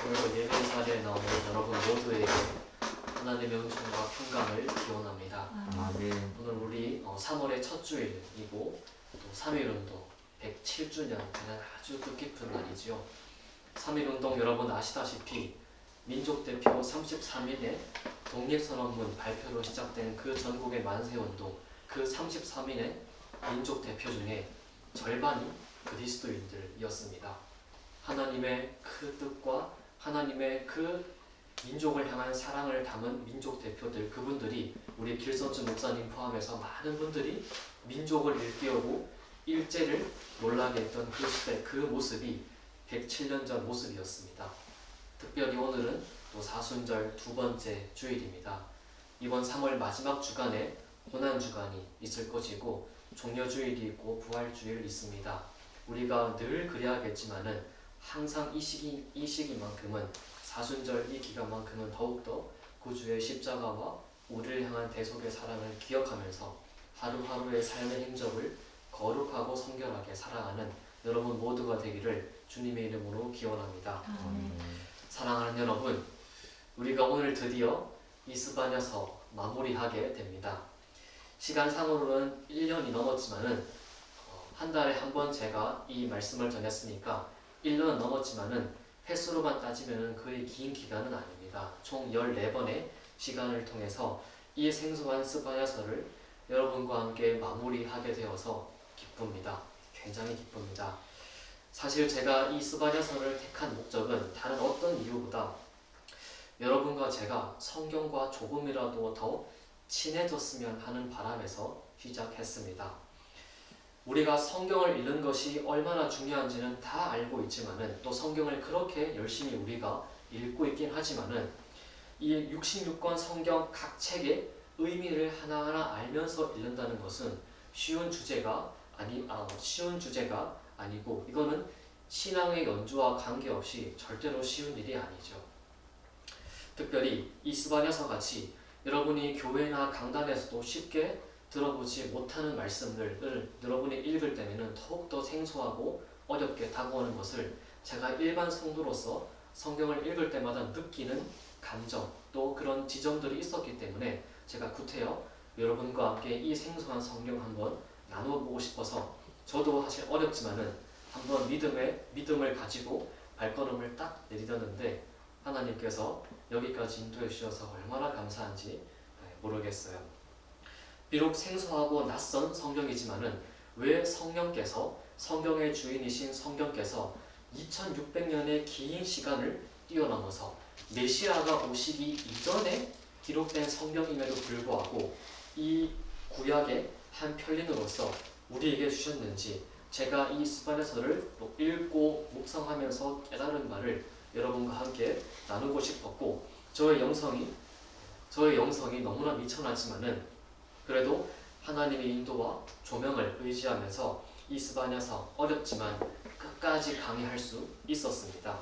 그리고 예배 자리에 나오는 여러분 모두에게 하나님의 은총과 평강을 기원합니다. 아멘. 오늘 우리 3월의 첫 주일이고 또 3.1운동 107주년 되는 아주 뜻깊은 날이지요. 3.1운동 여러분 아시다시피 민족대표 33인의 독립선언문 발표로 시작된 그 전국의 만세운동, 그 33인의 민족대표 중에 절반이 그리스도인들이었습니다. 하나님의 그 뜻과 하나님의 그 민족을 향한 사랑을 담은 민족 대표들, 그분들이 우리 길선주 목사님 포함해서 많은 분들이 민족을 일깨우고 일제를 놀라게 했던 그 시대, 그 모습이 107년 전 모습이었습니다. 특별히 오늘은 또 사순절 두 번째 주일입니다. 이번 3월 마지막 주간에 고난주간이 있을 것이고 종려주일이 있고 부활주일 있습니다. 우리가 늘 그래야겠지만은 항상 이 시기만큼은 사순절 이 기간만큼은 더욱더 구주의 십자가와 우리를 향한 대속의 사랑을 기억하면서 하루하루의 삶의 행적을 거룩하고 성결하게 살아가는 여러분 모두가 되기를 주님의 이름으로 기원합니다. 사랑하는 여러분, 우리가 오늘 드디어 이스바냐서 마무리하게 됩니다. 시간상으로는 1년이 넘었지만은 한 달에 한 번 제가 이 말씀을 전했으니까 1년 넘었지만은 횟수로만 따지면 거의 긴 기간은 아닙니다. 총 14번의 시간을 통해서 이 생소한 스바냐서를 여러분과 함께 마무리하게 되어서 기쁩니다. 굉장히 기쁩니다. 사실 제가 이 스바냐서를 택한 목적은 다른 어떤 이유보다 여러분과 제가 성경과 조금이라도 더 친해졌으면 하는 바람에서 시작했습니다. 우리가 성경을 읽는 것이 얼마나 중요한지는 다 알고 있지만은 또 성경을 그렇게 열심히 우리가 읽고 있긴 하지만은 이 66권 성경 각 책의 의미를 하나하나 알면서 읽는다는 것은 쉬운 주제가 아니고 이거는 신앙의 연주와 관계없이 절대로 쉬운 일이 아니죠. 특별히 이 스바냐서 같이 여러분이 교회나 강단에서도 쉽게 들어보지 못하는 말씀들을 여러분이 읽을 때에는 더욱더 생소하고 어렵게 다가오는 것을 제가 일반 성도로서 성경을 읽을 때마다 느끼는 감정 또 그런 지점들이 있었기 때문에 제가 구태여 여러분과 함께 이 생소한 성경 한번 나누어보고 싶어서 저도 사실 어렵지만은 한번 믿음을 가지고 발걸음을 딱 내딛었는데 하나님께서 여기까지 인도해 주셔서 얼마나 감사한지 모르겠어요. 비록 생소하고 낯선 성경이지만은 왜 성경의 주인이신 성경께서 2600년의 긴 시간을 뛰어넘어서 메시아가 오시기 이전에 기록된 성경임에도 불구하고 이 구약의 한 편린으로서 우리에게 주셨는지 제가 이 스바냐서를 읽고 묵상하면서 깨달은 바를 여러분과 함께 나누고 싶었고 저의 영성이 너무나 미천하지만은 그래도 하나님의 인도와 조명을 의지하면서 이 스바냐서 어렵지만 끝까지 강의할 수 있었습니다.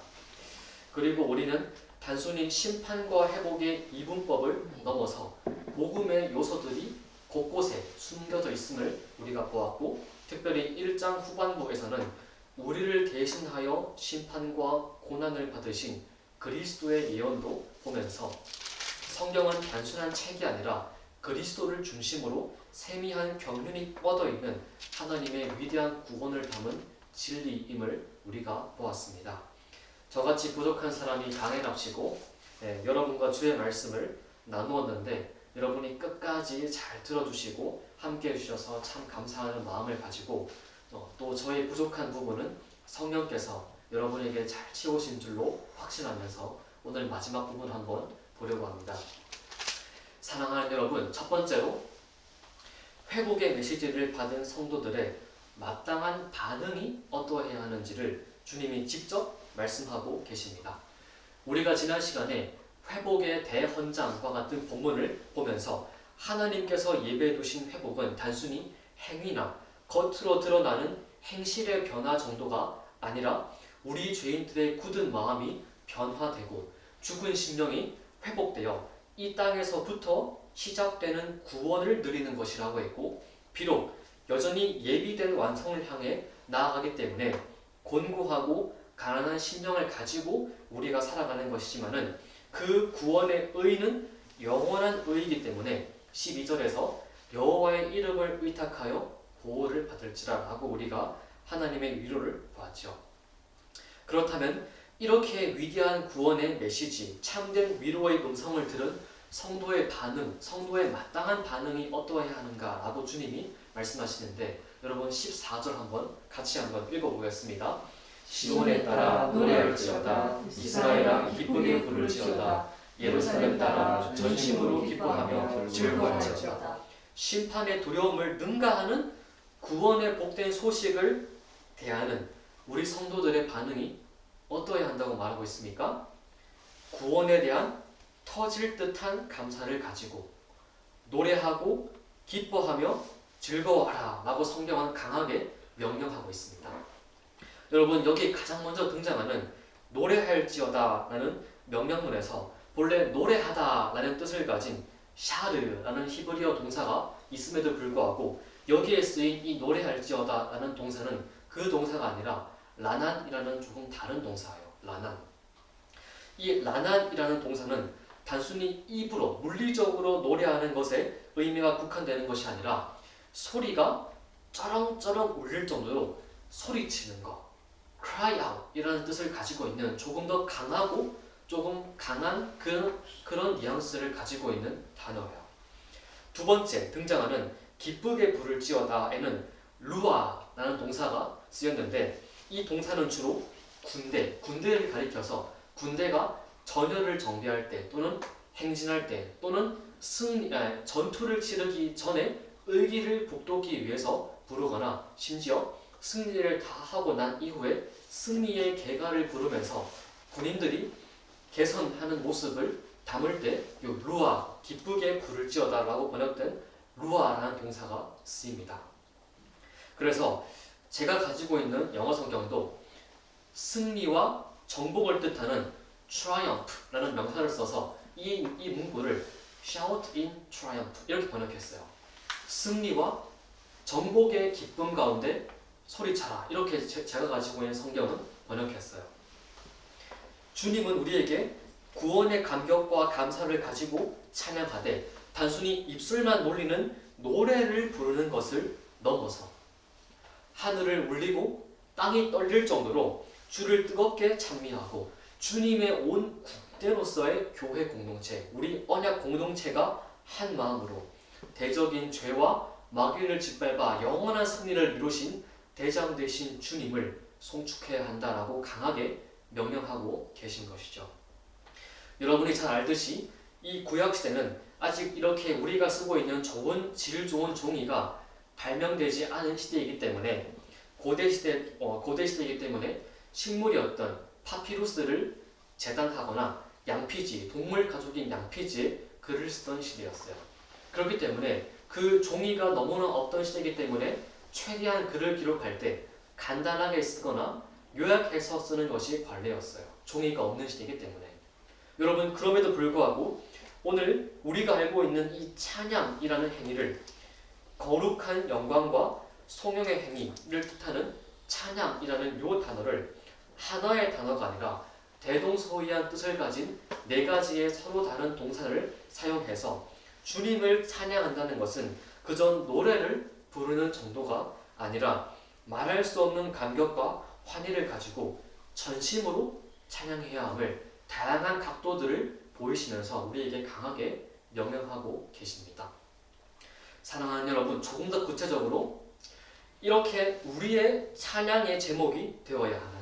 그리고 우리는 단순히 심판과 회복의 이분법을 넘어서 복음의 요소들이 곳곳에 숨겨져 있음을 우리가 보았고 특별히 1장 후반부에서는 우리를 대신하여 심판과 고난을 받으신 그리스도의 예언도 보면서 성경은 단순한 책이 아니라 그리스도를 중심으로 세미한 경륜이 뻗어있는 하나님의 위대한 구원을 담은 진리임을 우리가 보았습니다. 저같이 부족한 사람이 강해납시고 여러분과 주의 말씀을 나누었는데 여러분이 끝까지 잘 들어주시고 함께 해주셔서 참 감사하는 마음을 가지고 또 저의 부족한 부분은 성령께서 여러분에게 잘 채우신 줄로 확신하면서 오늘 마지막 부분 한번 보려고 합니다. 사랑하는 여러분, 첫 번째로 회복의 메시지를 받은 성도들의 마땅한 반응이 어떠해야 하는지를 주님이 직접 말씀하고 계십니다. 우리가 지난 시간에 회복의 대헌장과 같은 본문을 보면서 하나님께서 예배해 두신 회복은 단순히 행위나 겉으로 드러나는 행실의 변화 정도가 아니라 우리 죄인들의 굳은 마음이 변화되고 죽은 심령이 회복되어 이 땅에서부터 시작되는 구원을 누리는 것이라고 했고 비록 여전히 예비된 완성을 향해 나아가기 때문에 곤고하고 가난한 심령을 가지고 우리가 살아가는 것이지만은 그 구원의 의는 영원한 의이기 때문에 12절에서 여호와의 이름을 의탁하여 보호를 받을지라 라고 우리가 하나님의 위로를 보았죠. 그렇다면 이렇게 위대한 구원의 메시지, 참된 위로의 음성을 들은 성도의 반응, 성도의 마땅한 반응이 어떠해야 하는가라고 주님이 말씀하시는데 여러분 14절 같이 한번 읽어보겠습니다. 시온에 따라 노래할지어다 이스라엘아 기쁘게 부를지어다 예루살렘 따라 전심으로 기뻐하며 즐거워할지어다. 심판의 두려움을 능가하는 구원의 복된 소식을 대하는 우리 성도들의 반응이 어떠해야 한다고 말하고 있습니까? 구원에 대한 터질 듯한 감사를 가지고 노래하고 기뻐하며 즐거워하라 라고 성경은 강하게 명령하고 있습니다. 여러분 여기 가장 먼저 등장하는 노래할지어다 라는 명령문에서 본래 노래하다 라는 뜻을 가진 샤르라는 히브리어 동사가 있음에도 불구하고 여기에 쓰인 이 노래할지어다 라는 동사는 그 동사가 아니라 라난이라는 조금 다른 동사예요. 라난. 이 라난이라는 동사는 단순히 입으로 물리적으로 노래하는 것에 의미가 국한되는 것이 아니라 소리가 쩌렁쩌렁 울릴 정도로 소리치는 것, cry out 이라는 뜻을 가지고 있는 조금 더 강하고 조금 강한 그런 뉘앙스를 가지고 있는 단어예요. 두 번째 등장하는 기쁘게 부를지어다에는 루아라는 동사가 쓰였는데 이 동사는 주로 군대를 가리켜서 군대가 전열을 정비할 때 또는 행진할 때 또는 전투를 치르기 전에 의기를 북돋기 위해서 부르거나 심지어 승리를 다 하고 난 이후에 승리의 개가를 부르면서 군인들이 개선하는 모습을 담을 때 이 루아, 기쁘게 부를지어다 라고 번역된 루아라는 동사가 쓰입니다. 그래서 제가 가지고 있는 영어 성경도 승리와 정복을 뜻하는 triumph라는 명사를 써서 이 문구를 shout in triumph 이렇게 번역했어요. 승리와 정복의 기쁨 가운데 소리쳐라 이렇게 제가 가지고 있는 성경은 번역했어요. 주님은 우리에게 구원의 감격과 감사를 가지고 찬양하되 단순히 입술만 놀리는 노래를 부르는 것을 넘어서 하늘을 울리고 땅이 떨릴 정도로 주를 뜨겁게 찬미하고 주님의 온 국대로서의 교회 공동체, 우리 언약 공동체가 한 마음으로 대적인 죄와 마귀를 짓밟아 영원한 승리를 이루신 대장 되신 주님을 송축해야 한다라고 강하게 명령하고 계신 것이죠. 여러분이 잘 알듯이 이 구약시대는 아직 이렇게 우리가 쓰고 있는 질 좋은 종이가 발명되지 않은 시대이기 때문에 고대시대이기 때문에 식물이었던 파피루스를 재단하거나 양피지, 동물 가죽인 양피지에 글을 쓰던 시대였어요. 그렇기 때문에 그 종이가 너무나 없던 시대이기 때문에 최대한 글을 기록할 때 간단하게 쓰거나 요약해서 쓰는 것이 관례였어요. 종이가 없는 시대이기 때문에. 여러분 그럼에도 불구하고 오늘 우리가 알고 있는 이 찬양이라는 행위를 거룩한 영광과 송영의 행위를 뜻하는 찬양이라는 요 단어를 하나의 단어가 아니라 대동소이한 뜻을 가진 네 가지의 서로 다른 동사를 사용해서 주님을 찬양한다는 것은 그저 노래를 부르는 정도가 아니라 말할 수 없는 감격과 환희를 가지고 전심으로 찬양해야 함을 다양한 각도들을 보이시면서 우리에게 강하게 명령하고 계십니다. 사랑하는 여러분, 조금 더 구체적으로 이렇게 우리의 찬양의 제목이 되어야 하는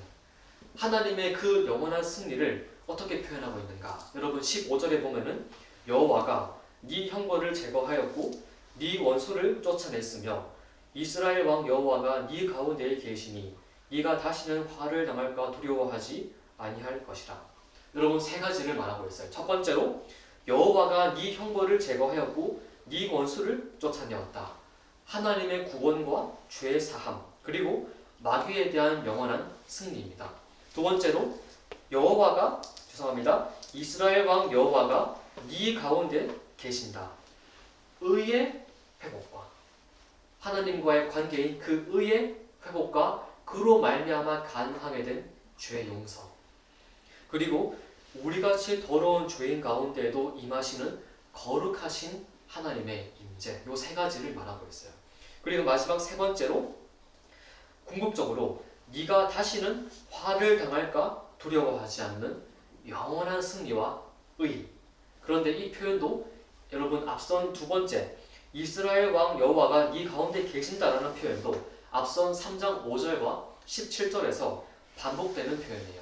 하나님의 그 영원한 승리를 어떻게 표현하고 있는가? 여러분 15절에 보면은 여호와가 네 형벌을 제거하였고 네 원수를 쫓아냈으며 이스라엘 왕 여호와가 네 가운데에 계시니 네가 다시는 화를 당할까 두려워하지 아니할 것이라. 여러분 세 가지를 말하고 있어요. 첫 번째로 여호와가 네 형벌을 제거하였고 네 원수를 쫓아내었다. 하나님의 구원과 죄 사함 그리고 마귀에 대한 영원한 승리입니다. 두 번째로 이스라엘 왕 여호와가 네 가운데 계신다. 의의 회복과 하나님과의 관계인 그 의의 회복과 그로 말미암아 가능하게 된 죄 용서, 그리고 우리같이 더러운 죄인 가운데에도 임하시는 거룩하신 하나님의 임재, 요 세 가지를 말하고 있어요. 그리고 마지막 세 번째로 궁극적으로 네가 다시는 화를 당할까 두려워하지 않는 영원한 승리와 의. 그런데 이 표현도 여러분 앞선 두 번째 이스라엘 왕 여호와가 네 가운데 계신다라는 표현도 앞선 3장 5절과 17절에서 반복되는 표현이에요.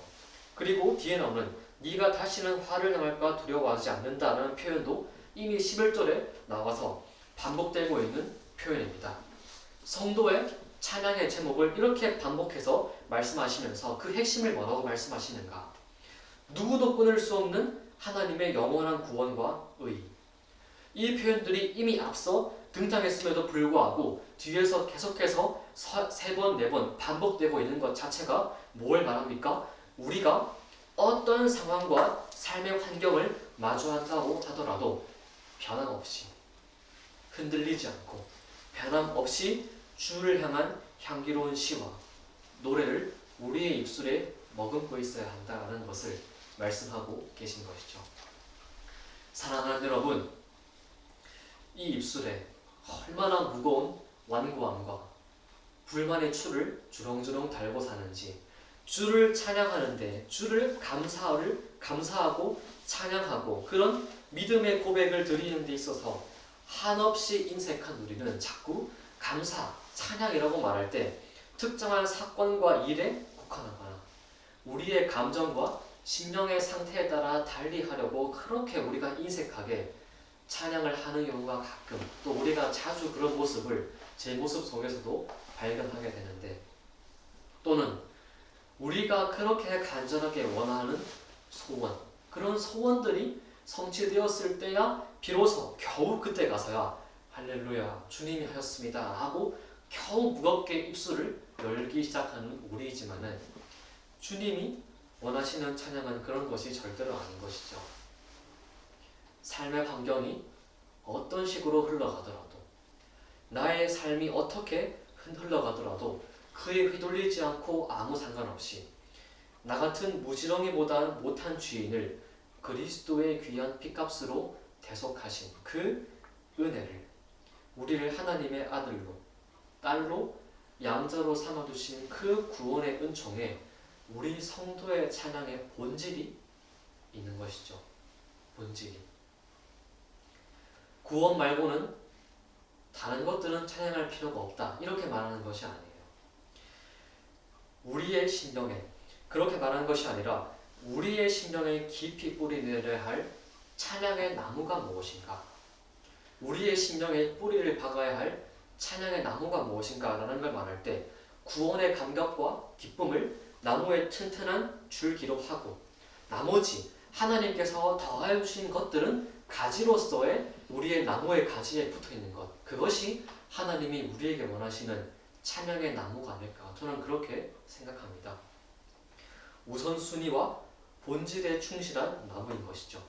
그리고 뒤에 나오는 네가 다시는 화를 당할까 두려워하지 않는다라는 표현도 이미 11절에 나와서 반복되고 있는 표현입니다. 성도의 찬양의 제목을 이렇게 반복해서 말씀하시면서 그 핵심을 뭐라고 말씀하시는가? 누구도 끊을 수 없는 하나님의 영원한 구원과 의. 이 표현들이 이미 앞서 등장했음에도 불구하고 뒤에서 계속해서 3번, 4번 반복되고 있는 것 자체가 뭘 말합니까? 우리가 어떤 상황과 삶의 환경을 마주한다고 하더라도 변함없이 흔들리지 않고 변함없이 주를 향한 향기로운 시와 노래를 우리의 입술에 머금고 있어야 한다는 것을 말씀하고 계신 것이죠. 사랑하는 여러분, 이 입술에 얼마나 무거운 완고함과 불만의 추를 주렁주렁 달고 사는지, 주를 찬양하는데 주를 감사하고 찬양하고 그런 믿음의 고백을 드리는 데 있어서 한없이 인색한 우리는 자꾸 감사, 찬양이라고 말할 때 특정한 사건과 일에 국한하거나 우리의 감정과 심령의 상태에 따라 달리 하려고 그렇게 우리가 인색하게 찬양을 하는 경우가 가끔, 또 우리가 자주 그런 모습을 제 모습 속에서도 발견하게 되는데, 또는 우리가 그렇게 간절하게 원하는 소원, 그런 소원들이 성취되었을 때야 비로소 겨우 그때 가서야 할렐루야 주님이 하셨습니다 하고 겨우 무겁게 입술을 열기 시작하는 우리이지만은 주님이 원하시는 찬양은 그런 것이 절대로 아닌 것이죠. 삶의 환경이 어떤 식으로 흘러가더라도, 나의 삶이 어떻게 흘러가더라도 그에 휘둘리지 않고 아무 상관없이 나 같은 무지렁이보다 못한 죄인을 그리스도의 귀한 피값으로 대속하신 그 은혜를, 우리를 하나님의 아들로 딸로 양자로 삼아주신 그 구원의 은총에 우리 성도의 찬양의 본질이 있는 것이죠. 본질이. 구원 말고는 다른 것들은 찬양할 필요가 없다, 이렇게 말하는 것이 아니에요. 우리의 심령에, 그렇게 말하는 것이 아니라 우리의 심령에 깊이 뿌리내려야 할 찬양의 나무가 무엇인가, 우리의 심령에 뿌리를 박아야 할 찬양의 나무가 무엇인가 라는 걸 말할 때 구원의 감격과 기쁨을 나무의 튼튼한 줄기로 하고, 나머지 하나님께서 더하여 주신 것들은 가지로서의 우리의 나무의 가지에 붙어있는 것, 그것이 하나님이 우리에게 원하시는 찬양의 나무가 아닐까, 저는 그렇게 생각합니다. 우선순위와 본질에 충실한 나무인 것이죠.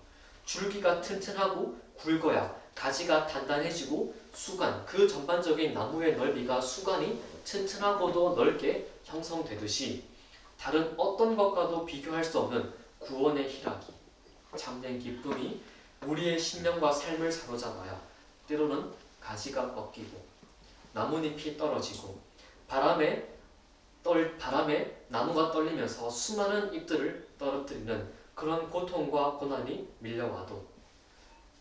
줄기가 튼튼하고 굵어야 가지가 단단해지고 수간, 그 전반적인 나무의 넓이가 수간이 튼튼하고도 넓게 형성되듯이 다른 어떤 것과도 비교할 수 없는 구원의 희락이, 참된 기쁨이 우리의 심령과 삶을 사로잡아야 때로는 가지가 꺾이고 나뭇잎이 떨어지고 바람에 나무가 떨리면서 수많은 잎들을 떨어뜨리는 그런 고통과 고난이 밀려와도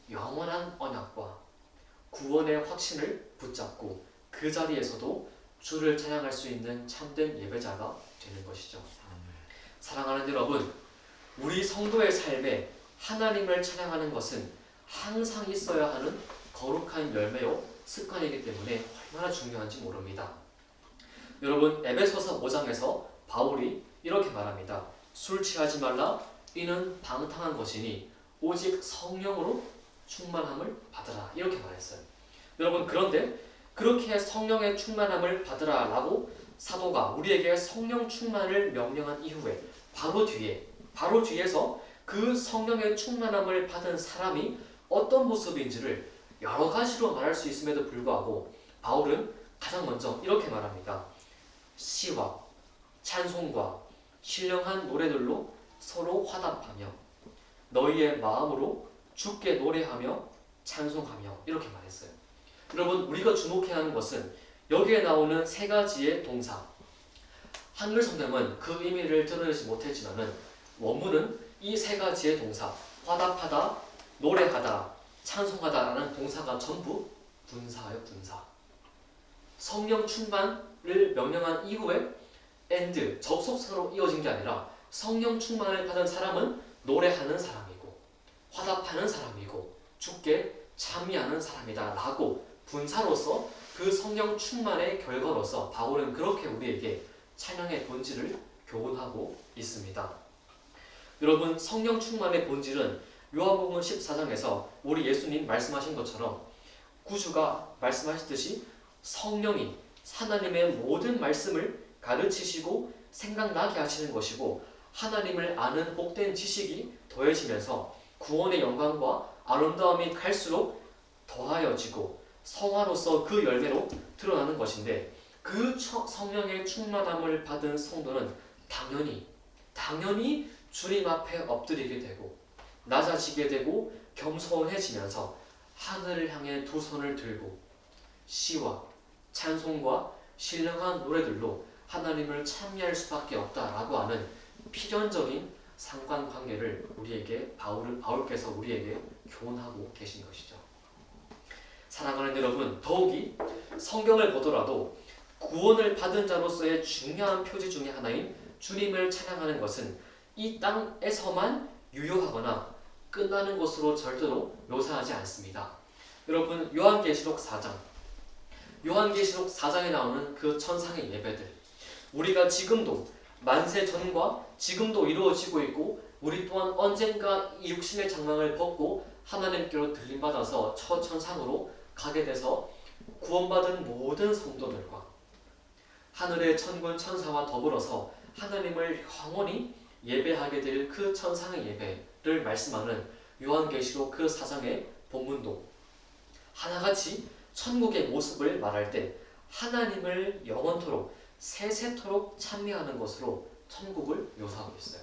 영원한 언약과 구원의 확신을 붙잡고 그 자리에서도 주를 찬양할 수 있는 참된 예배자가 되는 것이죠. 사랑하는 여러분, 우리 성도의 삶에 하나님을 찬양하는 것은 항상 있어야 하는 거룩한 열매요 습관이기 때문에 얼마나 중요한지 모릅니다. 여러분, 에베소서 5장에서 바울이 이렇게 말합니다. 술 취하지 말라, 이는 방탕한 것이니 오직 성령으로 충만함을 받으라, 이렇게 말했어요. 여러분, 그런데 그렇게 성령의 충만함을 받으라 라고 사도가 우리에게 성령 충만을 명령한 이후에 바로 뒤에서 그 성령의 충만함을 받은 사람이 어떤 모습인지를 여러 가지로 말할 수 있음에도 불구하고 바울은 가장 먼저 이렇게 말합니다. 시와 찬송과 신령한 노래들로 서로 화답하며 너희의 마음으로 주께 노래하며 찬송하며 이렇게 말했어요. 여러분, 우리가 주목해야 하는 것은 여기에 나오는 세 가지의 동사. 한글 성경은 그 의미를 드러내지 못했지만은 원문은 이 세 가지의 동사, 화답하다, 노래하다, 찬송하다라는 동사가 전부 분사예요, 분사. 성령 충만을 명령한 이후에 and, 접속사로 이어진 게 아니라 성령 충만을 받은 사람은 노래하는 사람이고 화답하는 사람이고 주께 찬미하는 사람이다 라고 분사로서 그 성령 충만의 결과로서 바울은 그렇게 우리에게 찬양의 본질을 교훈하고 있습니다. 여러분, 성령 충만의 본질은 요한복음 14장에서 우리 예수님 말씀하신 것처럼 구주가 말씀하셨듯이 성령이 하나님의 모든 말씀을 가르치시고 생각나게 하시는 것이고 하나님을 아는 복된 지식이 더해지면서 구원의 영광과 아름다움이 갈수록 더하여지고 성화로서 그 열매로 드러나는 것인데 그 성령의 충만함을 받은 성도는 당연히 주님 앞에 엎드리게 되고 낮아지게 되고 겸손해지면서 하늘을 향해 두 손을 들고 시와 찬송과 신령한 노래들로 하나님을 찬미할 수밖에 없다라고 하는 필연적인 상관관계를 우리에게 바울께서 우리에게 교훈하고 계신 것이죠. 사랑하는 여러분, 더욱이 성경을 보더라도 구원을 받은 자로서의 중요한 표지 중에 하나인 주님을 찬양하는 것은 이 땅에서만 유효하거나 끝나는 것으로 절대로 묘사하지 않습니다. 여러분, 요한계시록 4장에 나오는 그 천상의 예배들, 우리가 지금도 만세 전과 지금도 이루어지고 있고 우리 또한 언젠가 이 육신의 장막을 벗고 하나님께로 들림받아서 천상으로 가게 돼서 구원받은 모든 성도들과 하늘의 천군 천사와 더불어서 하나님을 영원히 예배하게 될 그 천상의 예배를 말씀하는 요한계시록 그 4장의 본문도 하나같이 천국의 모습을 말할 때 하나님을 영원토록 세세토록 찬미하는 것으로 천국을 묘사하고 있어요.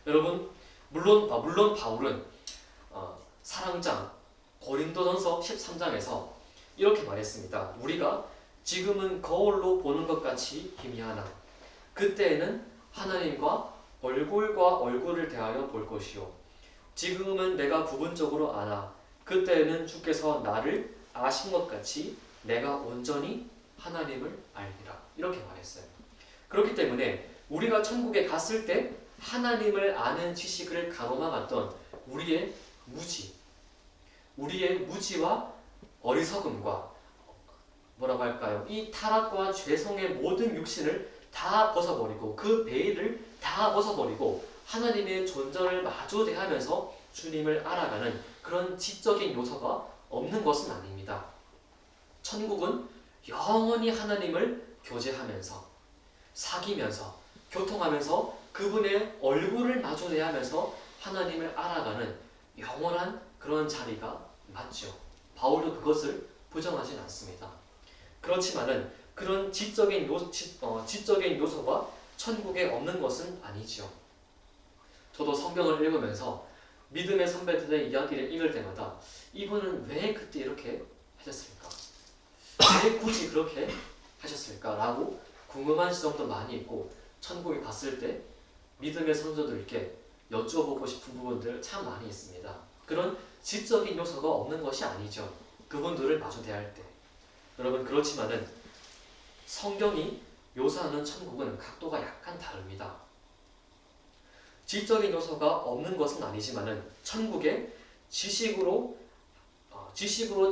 여러분, 물론 바울은 사랑장 고린도전서 13장에서 이렇게 말했습니다. 우리가 지금은 거울로 보는 것 같이 희미하나 그때에는 하나님과 얼굴과 얼굴을 대하여 볼 것이요 지금은 내가 부분적으로 아나 그때에는 주께서 나를 아신 것 같이 내가 온전히 하나님을 알리라 이렇게 말했어요. 그렇기 때문에 우리가 천국에 갔을 때 하나님을 아는 지식을 가로막았던 우리의 무지와 어리석음과 뭐라고 할까요? 이 타락과 죄성의 모든 육신을 다 벗어버리고 그 베일을 다 벗어버리고 하나님의 존재를 마주 대하면서 주님을 알아가는 그런 지적인 요소가 없는 것은 아닙니다. 천국은 영원히 하나님을 교제하면서 사귀면서 교통하면서 그분의 얼굴을 마주 대하면서 하나님을 알아가는 영원한 그런 자리가 맞죠. 바울도 그것을 부정하진 않습니다. 그렇지만은 그런 지적인 요소가 천국에 없는 것은 아니죠. 저도 성경을 읽으면서 믿음의 선배들의 이야기를 읽을 때마다 이분은 왜 그때 이렇게 하셨을까? 왜 굳이 그렇게 하셨을까? 라고 궁금한 지점도 많이 있고 천국에 갔을 때 믿음의 성도들께 여쭈어보고 싶은 부분들 참 많이 있습니다. 그런 지적인 요소가 없는 것이 아니죠. 그분들을 마주 대할 때. 여러분, 그렇지만은 성경이 묘사하는 천국은 각도가 약간 다릅니다. 지적인 요소가 없는 것은 아니지만은 천국에 지식으로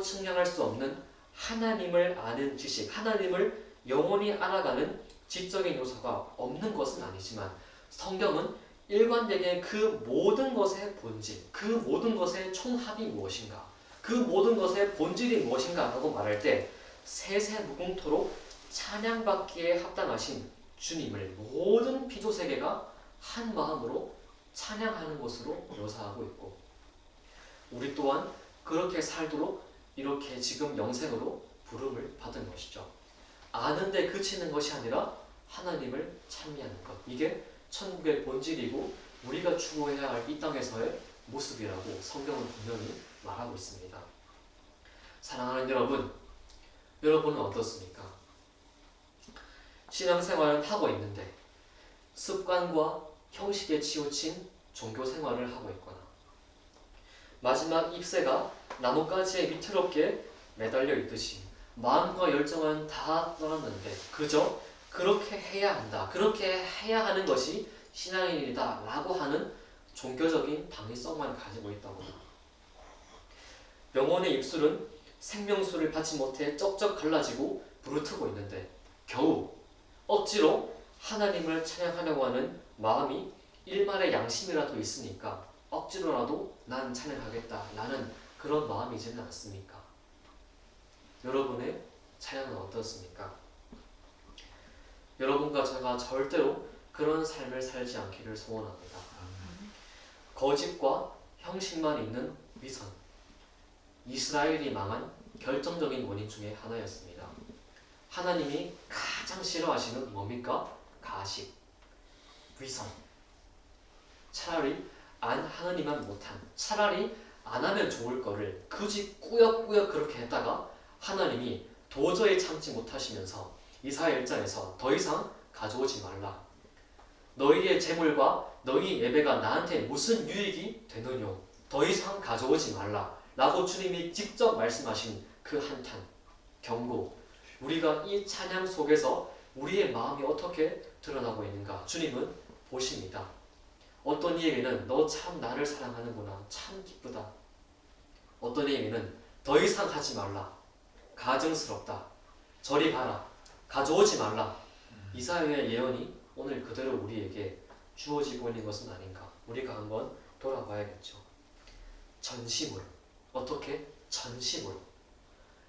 측량할 수 없는 하나님을 아는 지식, 하나님을 영원히 알아가는 지적인 요소가 없는 것은 아니지만 성경은 일관되게 그 모든 것의 본질, 그 모든 것의 총합이 무엇인가, 그 모든 것의 본질이 무엇인가 하고 말할 때 세세무궁토록 찬양받기에 합당하신 주님을 모든 피조세계가 한 마음으로 찬양하는 것으로 묘사하고 있고 우리 또한 그렇게 살도록 이렇게 지금 영생으로 부름을 받은 것이죠. 아는데 그치는 것이 아니라 하나님을 찬미하는 것, 이게 천국의 본질이고 우리가 추구해야 할 이 땅에서의 모습이라고 성경은 분명히 말하고 있습니다. 사랑하는 여러분, 여러분은 어떻습니까? 신앙생활을 하고 있는데 습관과 형식에 치우친 종교생활을 하고 있거나 마지막 잎새가 나뭇가지에 위태롭게 매달려 있듯이 마음과 열정은 다 떠났는데 그저 그렇게 해야 한다, 그렇게 해야 하는 것이 신앙인이다 라고 하는 종교적인 당위성만 가지고 있다고요. 영혼의 입술은 생명수를 받지 못해 쩍쩍 갈라지고 부르트고 있는데 겨우 억지로 하나님을 찬양하려고 하는 마음이 일말의 양심이라도 있으니까 억지로라도 난 찬양하겠다 라는 그런 마음이지는 않습니까? 여러분의 찬양은 어떻습니까? 여러분과 제가 절대로 그런 삶을 살지 않기를 소원합니다. 거짓과 형식만 있는 위선, 이스라엘이 망한 결정적인 원인 중에 하나였습니다. 하나님이 가장 싫어하시는 뭡니까? 가식, 위선. 차라리 안 하느니만 못한, 차라리 안 하면 좋을 거를 굳이 꾸역꾸역 그렇게 했다가 하나님이 도저히 참지 못하시면서 이사야 1장에서 더 이상 가져오지 말라. 너희의 제물과 너희 예배가 나한테 무슨 유익이 되느뇨? 더 이상 가져오지 말라. 라고 주님이 직접 말씀하신 그 한탄, 경고. 우리가 이 찬양 속에서 우리의 마음이 어떻게 드러나고 있는가? 주님은 보십니다. 어떤 이에게는 너 참 나를 사랑하는구나. 참 기쁘다. 어떤 이에게는 더 이상 하지 말라. 가증스럽다. 저리 가라. 가져오지 말라. 이사야의 예언이 오늘 그대로 우리에게 주어지고 있는 것은 아닌가? 우리가 한번 돌아봐야겠죠. 전심으로. 어떻게? 전심으로.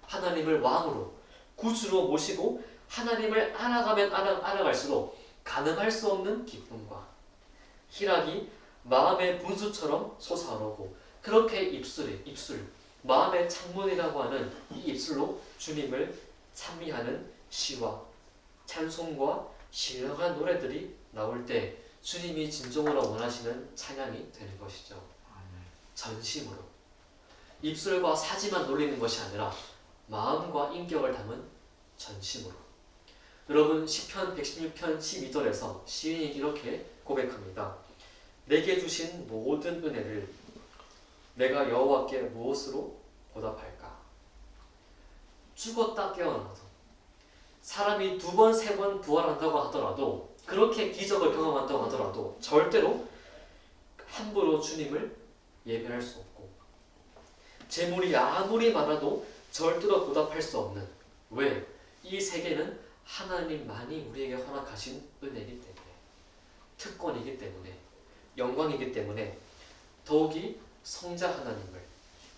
하나님을 왕으로, 구주로 모시고 하나님을 알아가면 알아갈수록 가늠할 수 없는 기쁨과 희락이 마음의 분수처럼 솟아오르고 그렇게 입술, 마음의 창문이라고 하는 이 입술로 주님을 찬미하는 시와 찬송과 신령한 노래들이 나올 때 주님이 진정으로 원하시는 찬양이 되는 것이죠. 전심으로. 입술과 사지만 놀리는 것이 아니라 마음과 인격을 담은 전심으로. 여러분 시편 116편 12절에서 시인이 이렇게 고백합니다. 내게 주신 모든 은혜를 내가 여호와께 무엇으로 보답할까? 죽었다 깨어나서 사람이 2번, 3번 부활한다고 하더라도 그렇게 기적을 경험한다고 하더라도 절대로 함부로 주님을 예배할 수 없고 재물이 아무리 많아도 절대로 보답할 수 없는 왜? 이 세계는 하나님만이 우리에게 허락하신 은혜이기 때문에 특권이기 때문에 영광이기 때문에 더욱이 성자 하나님을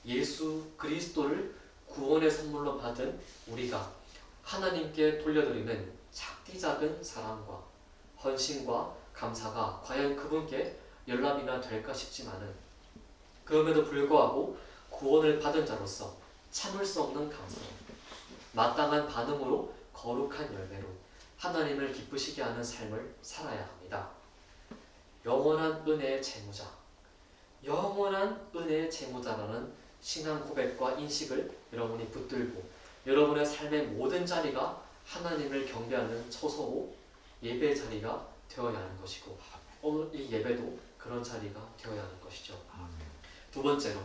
예수 그리스도를 구원의 선물로 받은 우리가 하나님께 돌려드리는 작디 작은 사랑과 헌신과 감사가 과연 그분께 연락이나 될까 싶지만은 그럼에도 불구하고 구원을 받은 자로서 참을 수 없는 감사, 마땅한 반응으로 거룩한 열매로 하나님을 기쁘시게 하는 삶을 살아야 합니다. 영원한 은혜의 채무자, 영원한 은혜의 채무자라는 신앙 고백과 인식을 여러분이 붙들고 여러분의 삶의 모든 자리가 하나님을 경배하는 처소고 예배 자리가 되어야 하는 것이고 오늘 이 예배도 그런 자리가 되어야 하는 것이죠. 두 번째로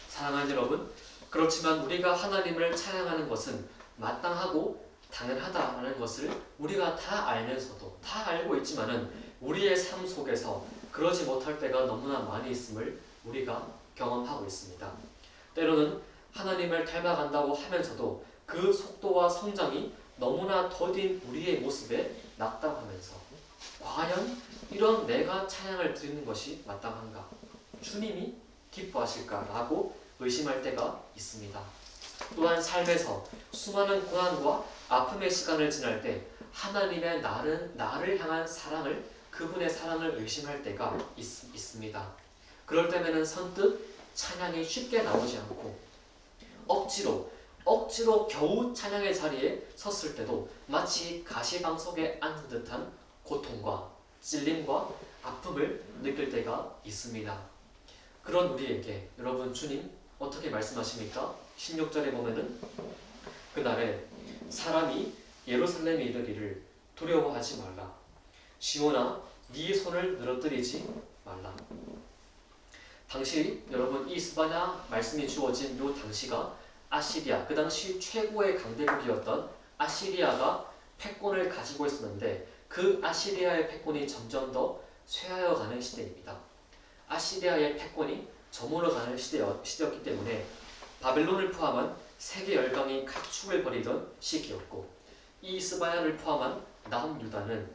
사랑하는 여러분, 그렇지만 우리가 하나님을 찬양하는 것은 마땅하고 당연하다라는 것을 우리가 다 알면서도 다 알고 있지만은 우리의 삶 속에서 그러지 못할 때가 너무나 많이 있음을 우리가 경험하고 있습니다. 때로는 하나님을 닮아간다고 하면서도 그 속도와 성장이 너무나 더딘 우리의 모습에 낙담하면서 과연 이런 내가 찬양을 드리는 것이 마땅한가? 주님이 기뻐하실까라고 의심할 때가 있습니다. 또한 삶에서 수많은 고난과 아픔의 시간을 지날 때 하나님의 나를 향한 사랑을 그분의 사랑을 의심할 때가 있습니다. 그럴 때면은 선뜻 찬양이 쉽게 나오지 않고 억지로 겨우 찬양의 자리에 섰을 때도 마치 가시방석에 앉은 듯한 고통과 찔림과 아픔을 느낄 때가 있습니다. 그런 우리에게 여러분 주님 어떻게 말씀하십니까? 16절에 보면은 그날에 사람이 예루살렘에 이르기를 두려워하지 말라. 시온아 네 손을 늘어뜨리지 말라. 당시 여러분 이스바냐 말씀이 주어진 요 당시가 아시리아, 그 당시 최고의 강대국이었던 아시리아가 패권을 가지고 있었는데 그 아시리아의 패권이 점점 더 쇠하여가는 시대입니다. 아시리아의 패권이 저물어가는 시대였기 때문에 바벨론을 포함한 세계 열강이 각축을 벌이던 시기였고 이 이스바야를 포함한 남유다는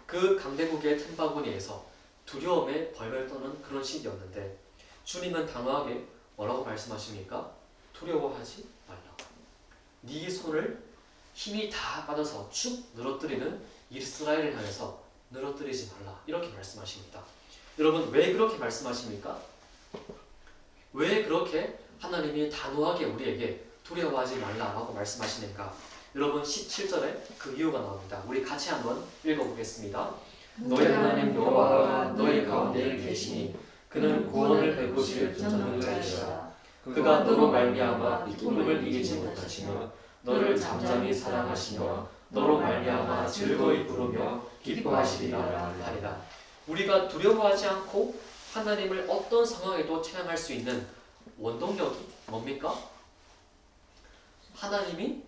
그 강대국의 틈바구니에서 두려움에 벌벌 떠는 그런 시기였는데 주님은 단호하게 뭐라고 말씀하십니까? 두려워하지 말라. 네 손을 힘이 다 빠져서 축 늘어뜨리는 이스라엘을 향해서 늘어뜨리지 말라. 이렇게 말씀하십니다. 여러분 왜 그렇게 말씀하십니까? 왜 그렇게 하나님이 단호하게 우리에게 두려워하지 말라라고 말씀하시는가? 여러분 17절에 그 이유가 나옵니다. 우리 같이 한번 읽어보겠습니다. 너희 하나님 여호와가 너희 가운데 계시니 그는 구원을 베푸실 전능자이시라. 그가 너로 말미암아 기쁨을 이기지 못하시며 너를 잠잠히 사랑하시며 너로 말미암아 즐거이 부르며 기뻐하시리라 하리라. 우리가 두려워하지 않고 하나님을 어떤 상황에도 찬양할 수 있는 원동력이 뭡니까? 하나님이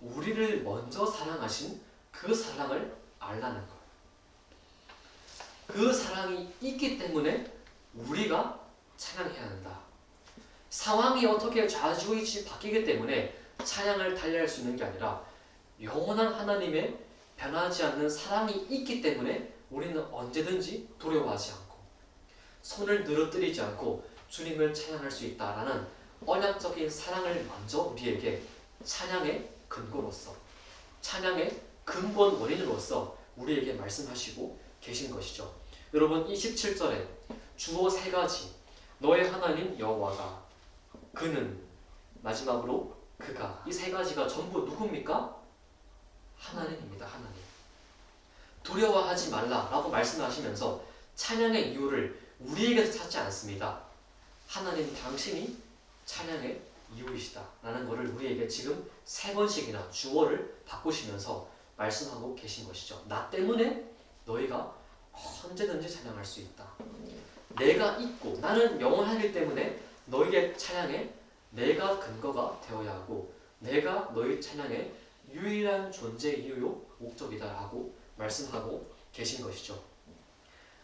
우리를 먼저 사랑하신 그 사랑을 알라는 것. 그 사랑이 있기 때문에 우리가 찬양해야 한다. 상황이 어떻게 좌지우지 바뀌기 때문에 찬양을 달리할 수 있는 게 아니라 영원한 하나님의 변하지 않는 사랑이 있기 때문에 우리는 언제든지 두려워하지 않고 손을 늘어뜨리지 않고 주님을 찬양할 수 있다라는 언약적인 사랑을 먼저 우리에게 찬양의 근거로서 찬양의 근본 원인으로서 우리에게 말씀하시고 계신 것이죠. 여러분 27절에 주어 세 가지 너의 하나님 여호와가 그는 마지막으로 그가 이 세 가지가 전부 누굽니까? 하나님입니다. 하나님. 두려워하지 말라라고 말씀하시면서 찬양의 이유를 우리에게서 찾지 않습니다. 하나님 당신이 찬양의 이유이시다라는 것을 우리에게 지금 세 번씩이나 주어를 바꾸시면서 말씀하고 계신 것이죠. 나 때문에 너희가 언제든지 찬양할 수 있다. 내가 있고 나는 영원하기 때문에 너희의 찬양에 내가 근거가 되어야 하고 내가 너희 찬양의 유일한 존재 이유요 목적이다라고 말씀하고 계신 것이죠.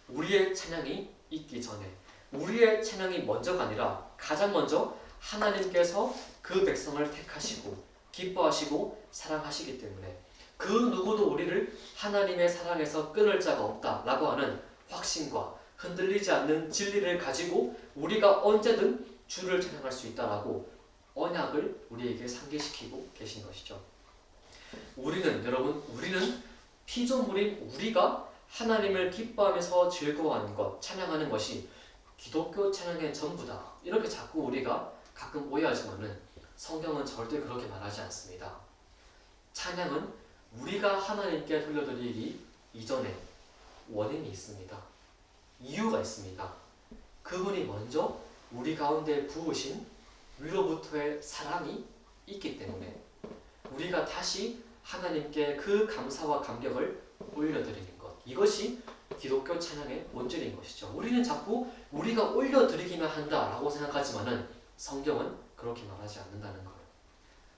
우리의 찬양이 있기 전에 우리의 찬양이 먼저가 아니라 가장 먼저 하나님께서 그 백성을 택하시고 기뻐하시고 사랑하시기 때문에 그 누구도 우리를 하나님의 사랑에서 끊을 자가 없다라고 하는 확신과 흔들리지 않는 진리를 가지고 우리가 언제든 주를 찬양할 수 있다라고 언약을 우리에게 상기시키고 계신 것이죠. 우리는 피조물인 우리가 하나님을 기뻐하면서 즐거워하는 것, 찬양하는 것이 기독교 찬양의 전부다. 이렇게 자꾸 우리가 가끔 오해하지만은 성경은 절대 그렇게 말하지 않습니다. 찬양은 우리가 하나님께 돌려드리기 이전에 원인이 있습니다. 이유가 있습니다. 그분이 먼저 우리 가운데 부으신 위로부터의 사랑이 있기 때문에 우리가 다시 하나님께 그 감사와 감격을 올려드리는 것. 이것이 기독교 찬양의 본질인 것이죠. 우리는 자꾸 우리가 올려드리기만 한다라고 생각하지만은 성경은 그렇게 말하지 않는다는 거예요.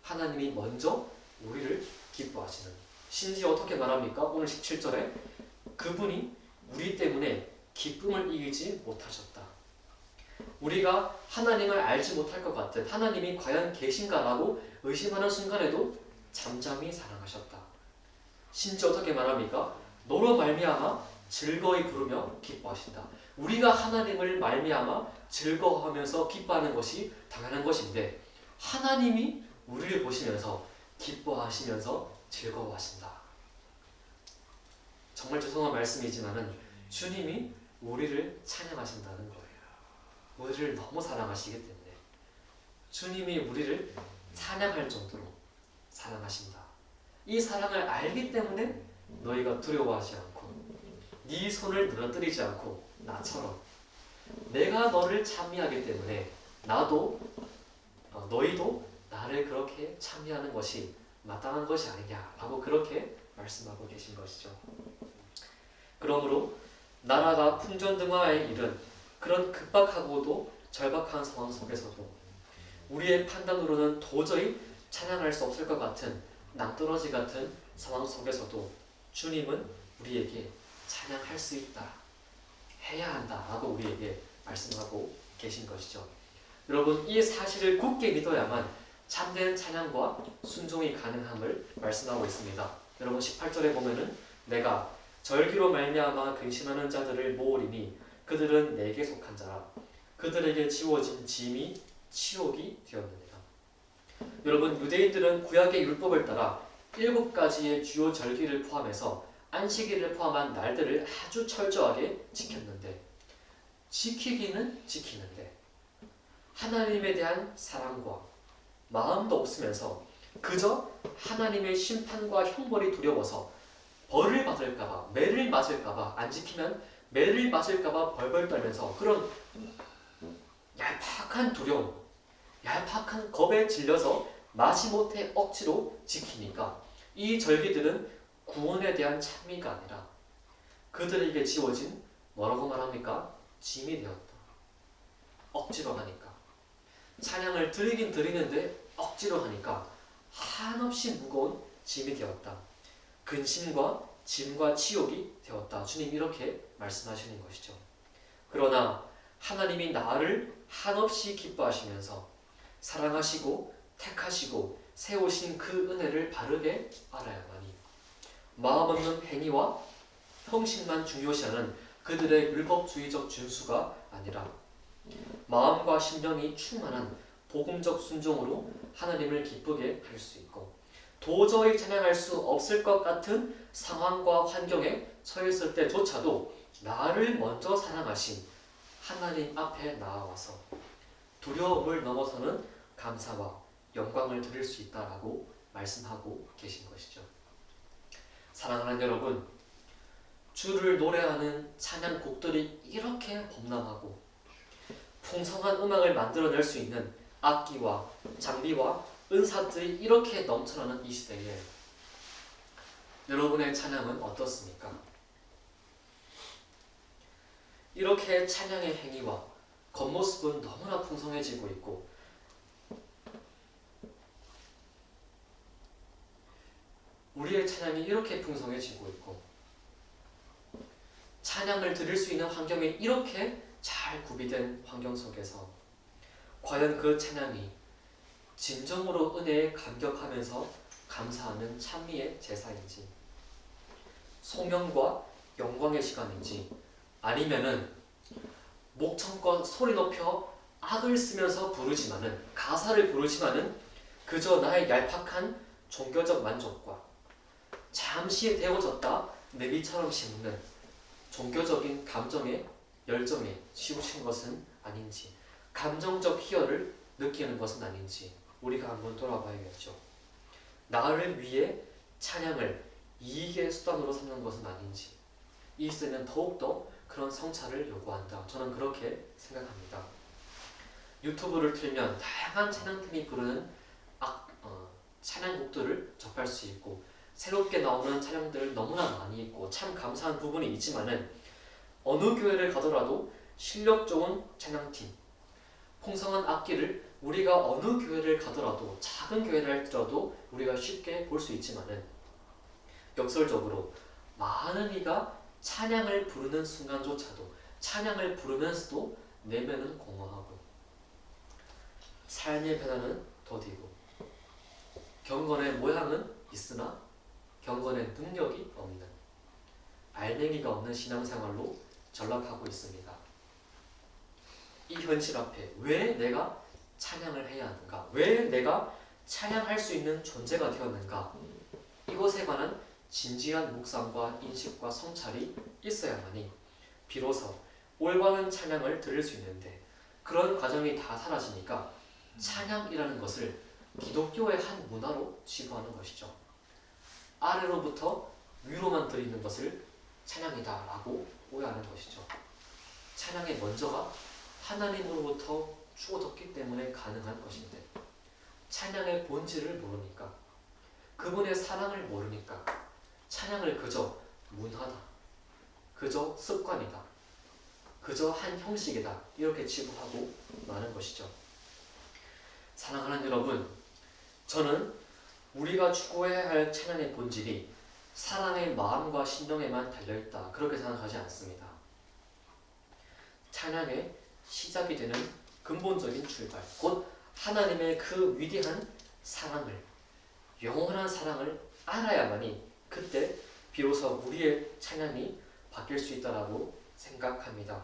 하나님이 먼저 우리를 기뻐하시는. 심지어 어떻게 말합니까? 오늘 17절에 그분이 우리 때문에 기쁨을 이기지 못하셨다. 우리가 하나님을 알지 못할 것 같은 하나님이 과연 계신가라고 의심하는 순간에도 잠잠히 사랑하셨다. 심지어 어떻게 말합니까? 너로 말미암아 즐거이 부르며 기뻐하신다. 우리가 하나님을 말미암아 즐거워하면서 기뻐하는 것이 당연한 것인데 하나님이 우리를 보시면서 기뻐하시면서 즐거워하신다. 정말 죄송한 말씀이지만은 주님이 우리를 찬양하신다는 거예요. 우리를 너무 사랑하시기 때문에 주님이 우리를 찬양할 정도로 사랑하신다. 이 사랑을 알기 때문에 너희가 두려워하지 않고 네 손을 늘어뜨리지 않고 나처럼 내가 너를 찬미하기 때문에 나도 너희도 나를 그렇게 찬미하는 것이 마땅한 것이 아니냐라고 그렇게 말씀하고 계신 것이죠. 그러므로 나라가 풍전등화에 이른 그런 급박하고도 절박한 상황 속에서도 우리의 판단으로는 도저히 찬양할 수 없을 것 같은 낭떠러지 같은 상황 속에서도 주님은 우리에게 찬양할 수 있다, 해야 한다라고 우리에게 말씀하고 계신 것이죠. 여러분, 이 사실을 굳게 믿어야만 참된 찬양과 순종이 가능함을 말씀하고 있습니다. 여러분 18절에 보면은 내가 절기로 말미암아 근심하는 자들을 모으리니 그들은 내게 속한 자라 그들에게 지워진 짐이 치욕이 되었느니라. 여러분, 유대인들은 구약의 율법을 따라 7가지의 주요 절기를 포함해서 안식일을 포함한 날들을 아주 철저하게 지켰는데 지키기는 지키는데 하나님에 대한 사랑과 마음도 없으면서 그저 하나님의 심판과 형벌이 두려워서 벌을 받을까봐, 매를 맞을까봐, 안 지키면 매를 맞을까봐 벌벌 떨면서 그런 얄팍한 두려움, 얄팍한 겁에 질려서 마지못해 억지로 지키니까 이 절기들은 구원에 대한 찬미가 아니라 그들에게 지워진 뭐라고 말합니까? 짐이 되었다. 억지로 하니까. 찬양을 드리긴 드리는데 억지로 하니까 한없이 무거운 짐이 되었다. 근심과 짐과 치욕이 되었다. 주님 이렇게 말씀하시는 것이죠. 그러나 하나님이 나를 한없이 기뻐하시면서 사랑하시고 택하시고 세우신 그 은혜를 바르게 알아야만이 마음 없는 행위와 형식만 중요시하는 그들의 율법주의적 준수가 아니라 마음과 심령이 충만한 복음적 순종으로 하나님을 기쁘게 할 수 있고 도저히 찬양할 수 없을 것 같은 상황과 환경에 처했을 때조차도 나를 먼저 사랑하신 하나님 앞에 나아와서 두려움을 넘어서는 감사와 영광을 드릴 수 있다라고 말씀하고 계신 것이죠. 사랑하는 여러분, 주를 노래하는 찬양곡들이 이렇게 범람하고 풍성한 음악을 만들어낼 수 있는 악기와 장비와 은사들이 이렇게 넘쳐나는 이 시대에 여러분의 찬양은 어떻습니까? 이렇게 찬양의 행위와 겉모습은 너무나 풍성해지고 있고 우리의 찬양이 이렇게 풍성해지고 있고 찬양을 드릴 수 있는 환경이 이렇게 잘 구비된 환경 속에서 과연 그 찬양이 진정으로 은혜에 감격하면서 감사하는 찬미의 제사인지 송영과 영광의 시간인지 아니면은 목청껏 소리 높여 악을 쓰면서 부르지만은 가사를 부르지만은 그저 나의 얄팍한 종교적 만족과 잠시 데워졌다 내비처럼 심는 종교적인 감정의 열정에 치우친 것은 아닌지 감정적 희열을 느끼는 것은 아닌지 우리가 한번 돌아봐야겠죠. 나를 위해 찬양을 이익의 수단으로 삼는 것은 아닌지 이 시대는 더욱더 그런 성찰을 요구한다. 저는 그렇게 생각합니다. 유튜브를 틀면 다양한 찬양팀이 부르는 찬양곡들을 접할 수 있고 새롭게 나오는 찬양들 너무나 많이 있고 참 감사한 부분이 있지만은 어느 교회를 가더라도 실력 좋은 찬양팀, 풍성한 악기를 우리가 어느 교회를 가더라도 작은 교회를 할지라도 우리가 쉽게 볼 수 있지만은 역설적으로 많은 이가 찬양을 부르는 순간조차도 찬양을 부르면서도 내면은 공허하고 삶의 변화는 더디고 경건의 모양은 있으나 경건의 능력이 없는 알맹이가 없는 신앙생활로 전락하고 있습니다. 이 현실 앞에 왜 내가 찬양을 해야 하는가? 왜 내가 찬양할 수 있는 존재가 되었는가? 이것에 관한 진지한 묵상과 인식과 성찰이 있어야만이 비로소 올바른 찬양을 들을 수 있는데 그런 과정이 다 사라지니까 찬양이라는 것을 기독교의 한 문화로 치부하는 것이죠. 아래로부터 위로만 드리는 것을 찬양이다 라고 오해하는 것이죠. 찬양의 먼저가 하나님으로부터 주어졌기 때문에 가능한 것인데 찬양의 본질을 모르니까 그분의 사랑을 모르니까 찬양을 그저 문화다, 그저 습관이다, 그저 한 형식이다 이렇게 치부하고 마는 것이죠. 사랑하는 여러분, 저는 우리가 추구해야 할 찬양의 본질이 사랑의 마음과 심령에만 달려있다 그렇게 생각하지 않습니다. 찬양의 시작이 되는 근본적인 출발, 곧 하나님의 그 위대한 사랑을, 영원한 사랑을 알아야만이 그때 비로소 우리의 찬양이 바뀔 수 있다고 생각합니다.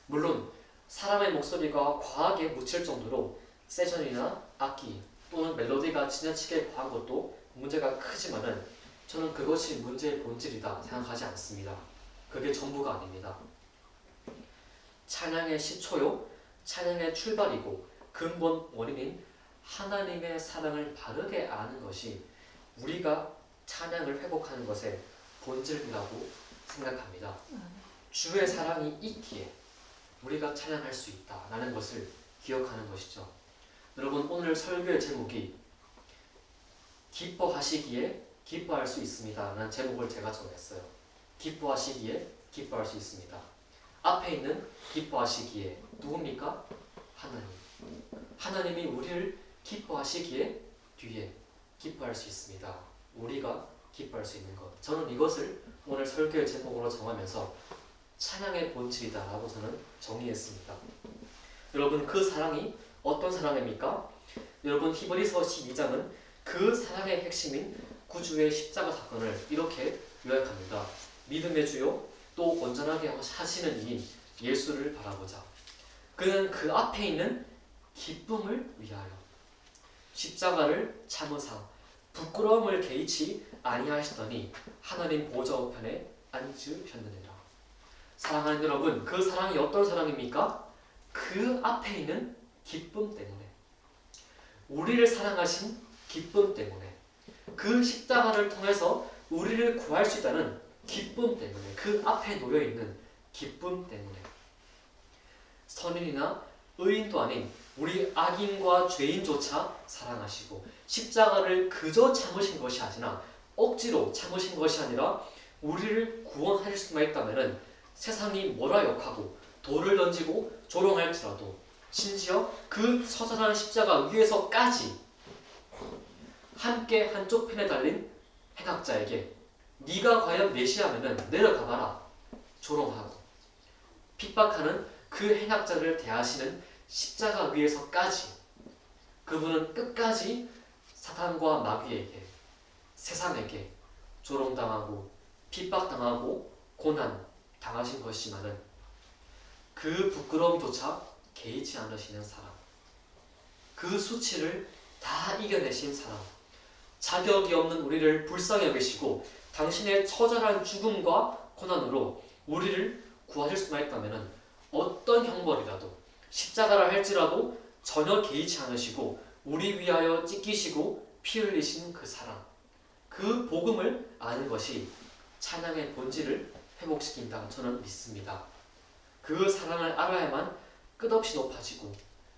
물론 사람의 목소리가 과하게 묻힐 정도로 세션이나 악기 또는 멜로디가 지나치게 과한 것도 문제가 크지만은 저는 그것이 문제의 본질이다 생각하지 않습니다. 그게 전부가 아닙니다. 찬양의 시초요, 찬양의 출발이고 근본 원인인 하나님의 사랑을 바르게 아는 것이 우리가 찬양을 회복하는 것의 본질이라고 생각합니다. 주의 사랑이 있기에 우리가 찬양할 수 있다라는 것을 기억하는 것이죠. 여러분, 오늘 설교의 제목이 기뻐하시기에 기뻐할 수 있습니다 라는 제목을 제가 정했어요. 기뻐하시기에 기뻐할 수 있습니다. 앞에 있는 기뻐하시기에 누굽니까? 하나님. 하나님이 우리를 기뻐하시기에 뒤에 기뻐할 수 있습니다. 우리가 기뻐할 수 있는 것. 저는 이것을 오늘 설교의 제목으로 정하면서 찬양의 본질이다 라고 저는 정의했습니다. 여러분, 그 사랑이 어떤 사랑입니까? 여러분, 히브리서 12장은 그 사랑의 핵심인 구주의 십자가 사건을 이렇게 요약합니다. 믿음의 주요 또 온전하게 하시는 이인 예수를 바라보자. 그는 그 앞에 있는 기쁨을 위하여 십자가를 참으사 부끄러움을 개의치 아니하시더니 하나님 보좌 우편에 앉으셨느니라. 사랑하는 여러분, 그 사랑이 어떤 사랑입니까? 그 앞에 있는 기쁨 때문에, 우리를 사랑하신 기쁨 때문에, 그 십자가를 통해서 우리를 구할 수 있다는 기쁨 때문에, 그 앞에 놓여있는 기쁨 때문에 선인이나 의인도 아닌 우리 악인과 죄인조차 사랑하시고 십자가를 그저 참으신 것이 아니라 억지로 참으신 것이 아니라 우리를 구원하실 수만 있다면 세상이 뭐라 욕하고 돌을 던지고 조롱할지라도 심지어 그 처절한 십자가 위에서까지 함께 한쪽 편에 달린 행악자에게 네가 과연 메시아면은 내려가봐라 조롱하고 핍박하는 그 행악자를 대하시는 십자가 위에서까지 그분은 끝까지 사탄과 마귀에게, 세상에게 조롱당하고 핍박당하고 고난 당하신 것이지만은 그 부끄러움조차 개의치 않으시는 사람, 그 수치를 다 이겨내신 사람, 자격이 없는 우리를 불쌍히 여기시고 당신의 처절한 죽음과 고난으로 우리를 구하실 수만 있다면 어떤 형벌이라도 십자가라 할지라도 전혀 개의치 않으시고 우리 위하여 찢기시고 피 흘리신 그 사랑, 그 복음을 아는 것이 찬양의 본질을 회복시킨다 저는 믿습니다. 그 사랑을 알아야만 끝없이 높아지고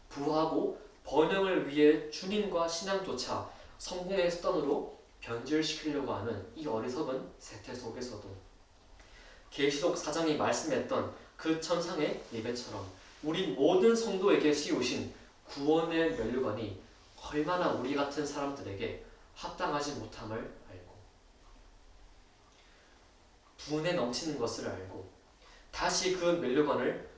부하고 번영을 위해 주님과 신앙조차 성공의 수단으로 변질시키려고 하는 이 어리석은 세태 속에서도 계시록 4장이 말씀했던 그 천상의 예배처럼 우리 모든 성도에게 씌우신 구원의 면류관이 얼마나 우리 같은 사람들에게 합당하지 못함을 알고 분에 넘치는 것을 알고 다시 그 면류관을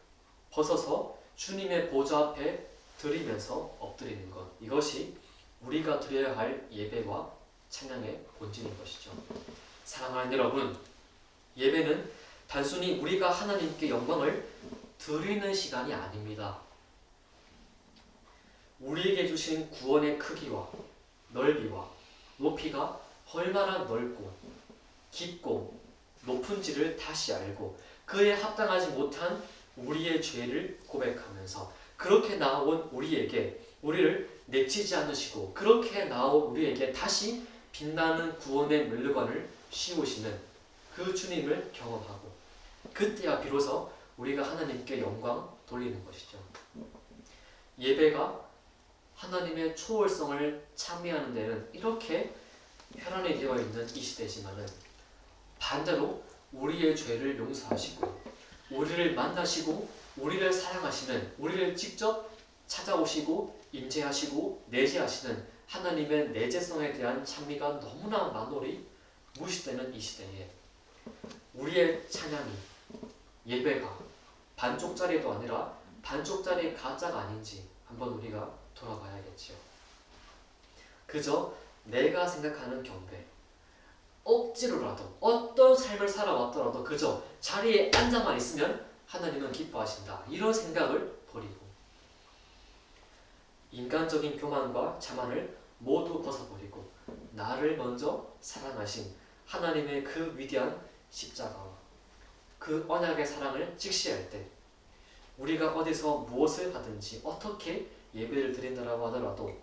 벗어서 주님의 보좌 앞에 드리면서 엎드리는 것, 이것이 우리가 드려야 할 예배와 찬양의 본질인 것이죠. 사랑하는 여러분, 예배는 단순히 우리가 하나님께 영광을 드리는 시간이 아닙니다. 우리에게 주신 구원의 크기와 넓이와 높이가 얼마나 넓고 깊고 높은지를 다시 알고 그에 합당하지 못한 우리의 죄를 고백하면서 그렇게 나온 우리에게 우리를 내치지 않으시고 그렇게 나온 우리에게 다시 빛나는 구원의 면류관을 씌우시는 그 주님을 경험하고 그때야 비로소 우리가 하나님께 영광 돌리는 것이죠. 예배가 하나님의 초월성을 찬미하는 데는 이렇게 혈안이 되어 있는 이 시대지만은 반대로 우리의 죄를 용서하시고 우리를 만나시고 우리를 사랑하시는, 우리를 직접 찾아오시고 임재하시고 내재하시는 하나님의 내재성에 대한 찬미가 너무나 만홀히 무시되는 이 시대에 우리의 찬양이, 예배가 반쪽짜리도 아니라 반쪽짜리 가짜가 아닌지 한번 우리가 돌아봐야겠지요. 그저 내가 생각하는 경배, 억지로라도 어떤 삶을 살아왔더라도 그저 자리에 앉아만 있으면 하나님은 기뻐하신다, 이런 생각을 버리고 인간적인 교만과 자만을 모두 벗어버리고 나를 먼저 사랑하신 하나님의 그 위대한 십자가와 그 언약의 사랑을 직시할 때 우리가 어디서 무엇을 하든지 어떻게 예배를 드린다라고 하더라도